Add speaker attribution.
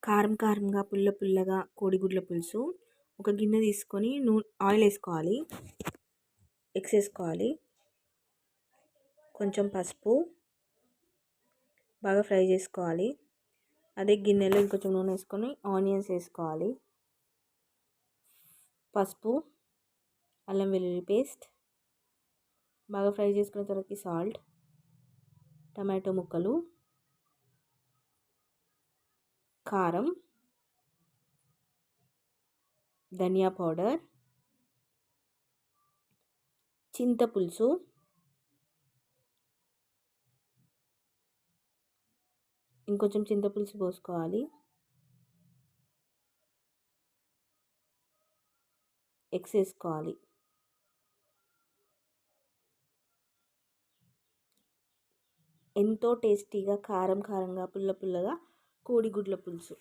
Speaker 1: కారం కారంగా పుల్ల పుల్లగా కోడిగుడ్ల పులుసు. ఒక గిన్నె తీసుకొని ఆయిల్ వేసుకోవాలి, ఎగ్స్ వేసుకోవాలి, కొంచెం పసుపు, బాగా ఫ్రై చేసుకోవాలి. అదే గిన్నెలో ఇంకొంచెం నూనె వేసుకొని ఆనియన్స్ వేసుకోవాలి, పసుపు, అల్లం వెల్లుల్లి పేస్ట్, బాగా ఫ్రై చేసుకున్న తర్వాత సాల్ట్, టమాటో ముక్కలు, కారం, ధనియా పౌడర్, చింతపులుసు, ఇంకొంచెం చింతపులుసు పోసుకోవాలి, ఎగ్స్ వేసుకోవాలి. ఎంతో టేస్టీగా కారం కారంగా పుల్ల పుల్లగా కోడిగుడ్ల పులుసు.